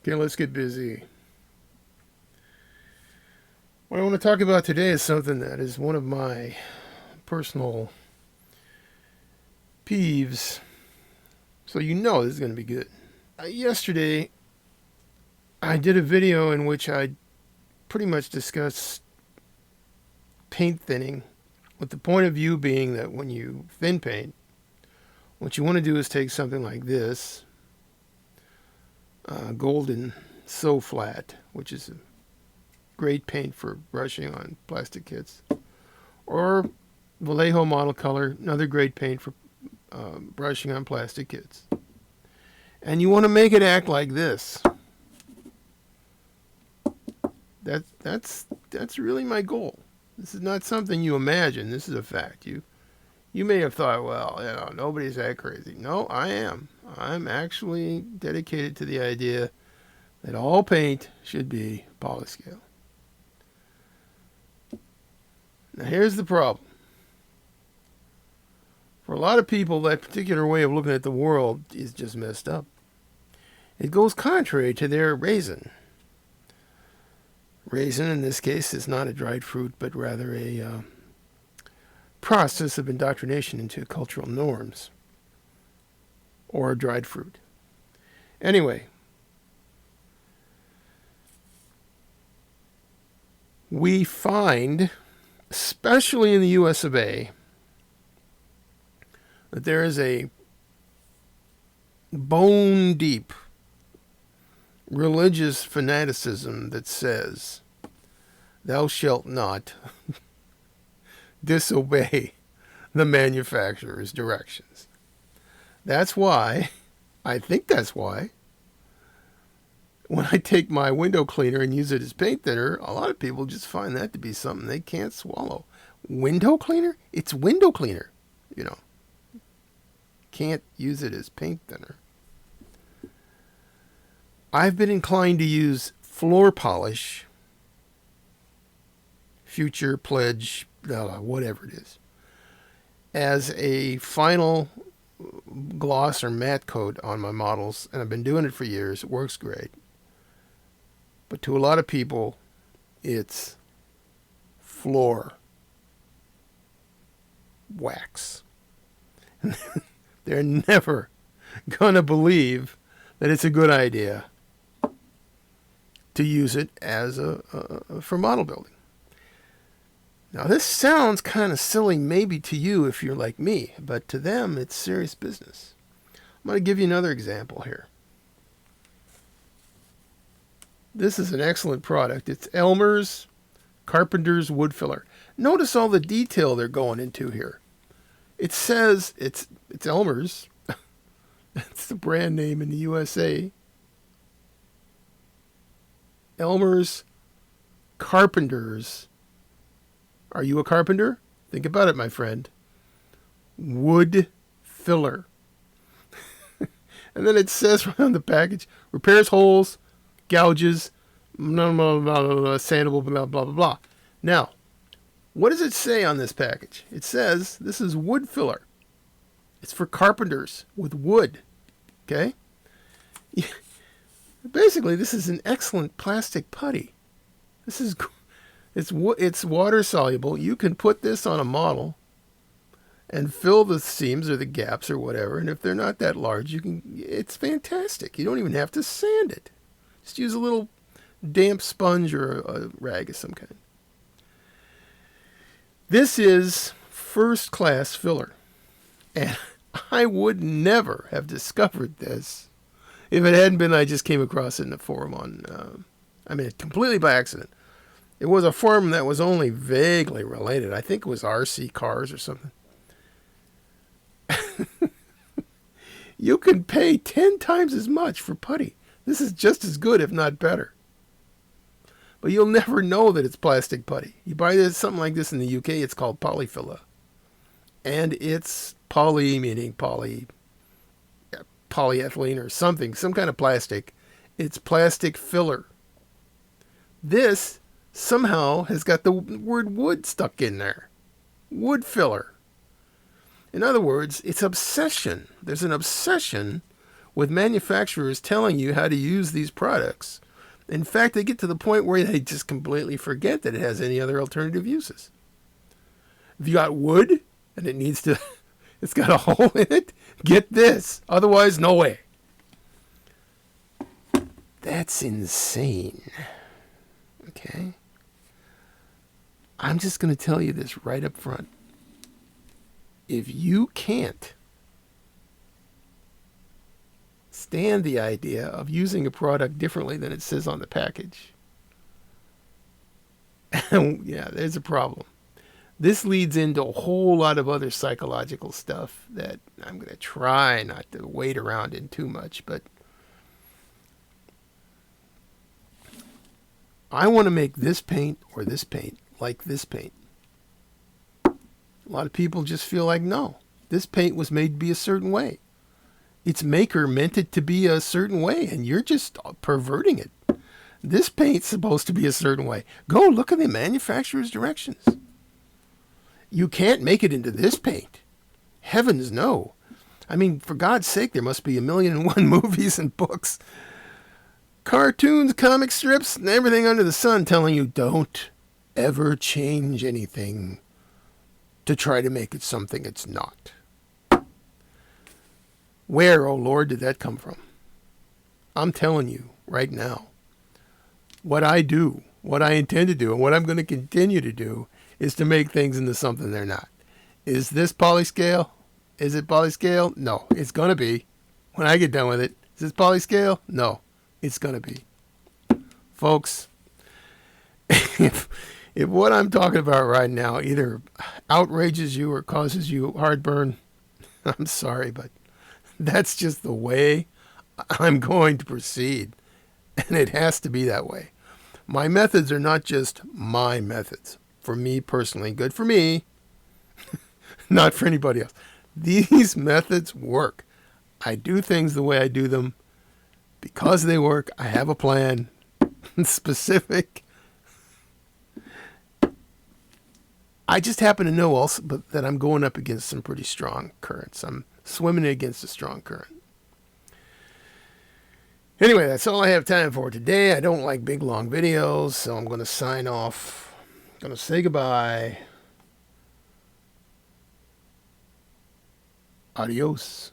Okay, let's get busy. What I want to talk about today is something that is one of my personal peeves. So you know this is going to be good. Yesterday, I did a video in which I pretty much discussed paint thinning, with the point of view being that when you thin paint, what you want to do is take something like this, golden so flat, which is a great paint for brushing on plastic kits, or Vallejo model color, another great paint for brushing on plastic kits. And you want to make it act like this. That's really my goal. This is not something you imagine. This is a fact. You may have thought, well, nobody's that crazy. No, I am. I'm actually dedicated to the idea that all paint should be polyscale. Now here's the problem. For a lot of people, that particular way of looking at the world is just messed up. It goes contrary to their raisin. Raisin, in this case, is not a dried fruit, but rather a process of indoctrination into cultural norms, or a dried fruit. Anyway, we find, especially in the US of A, that there is a bone-deep religious fanaticism that says, thou shalt not disobey the manufacturer's directions. That's why, I think that's why, when I take my window cleaner and use it as paint thinner, a lot of people just find that to be something they can't swallow. Window cleaner? It's window cleaner, Can't use it as paint thinner. I've been inclined to use floor polish, Future, Pledge, whatever it is, as a final gloss or matte coat on my models, and I've been doing it for years. It works great. But to a lot of people, it's floor wax. They're never gonna believe that it's a good idea to use it as for model building. Now this sounds kind of silly maybe to you if you're like me, but to them it's serious business. I'm going to give you another example here. This is an excellent product. It's Elmer's Carpenter's Wood Filler. Notice all the detail they're going into here. It says it's Elmer's. That's the brand name in the USA. Elmer's Carpenter's. Are you a carpenter? Think about it, my friend. Wood filler. And then it says right on the package, repairs holes, gouges, blah, blah, blah, blah, blah, sandable, blah, blah, blah, blah. Now, what does it say on this package? It says this is wood filler. It's for carpenters with wood. Okay? Basically, this is an excellent plastic putty. It's water soluble. You can put this on a model and fill the seams or the gaps or whatever. And if they're not that large, it's fantastic. You don't even have to sand it. Just use a little damp sponge or a rag of some kind. This is first class filler. And I would never have discovered this if it hadn't been I just came across it in the forum completely by accident. It was a forum that was only vaguely related. I think it was RC Cars or something. You can pay 10 times as much for putty. This is just as good, if not better. But you'll never know that it's plastic putty. You buy something like this in the UK, it's called polyfilla. And it's poly, meaning polyethylene or something, some kind of plastic. It's plastic filler. This somehow has got the word wood stuck in there. Wood filler. In other words, it's obsession. There's an obsession with manufacturers telling you how to use these products. In fact, they get to the point where they just completely forget that it has any other alternative uses. If you got wood and it's got a hole in it, get this. Otherwise, no way. That's insane. Okay? I'm just going to tell you this right up front. If you can't stand the idea of using a product differently than it says on the package, yeah, there's a problem. This leads into a whole lot of other psychological stuff that I'm going to try not to wade around in too much, but I want to make this paint or this paint like this paint. A lot of people just feel like, no, this paint was made to be a certain way. Its maker meant it to be a certain way, and you're just perverting it. This paint's supposed to be a certain way. Go look at the manufacturer's directions. You can't make it into this paint. Heavens no. I mean, for God's sake, there must be 1,000,001 movies and books, cartoons, comic strips, and everything under the sun telling you don't ever change anything to try to make it something it's not. Where, oh Lord, did that come from? I'm telling you right now, what I do, what I intend to do, and what I'm going to continue to do is to make things into something they're not. Is this polyscale? Is it polyscale? No, it's going to be. When I get done with it, is this polyscale? No, it's going to be. Folks, if what I'm talking about right now either outrages you or causes you heartburn, I'm sorry, but that's just the way I'm going to proceed. And it has to be that way. My methods are not just my methods. For me personally, good for me, not for anybody else. These methods work. I do things the way I do them because they work. I have a plan, specific. I just happen to know also that I'm going up against some pretty strong currents. I'm swimming against a strong current. Anyway, that's all I have time for today. I don't like big, long videos, so I'm going to sign off. I'm going to say goodbye. Adios.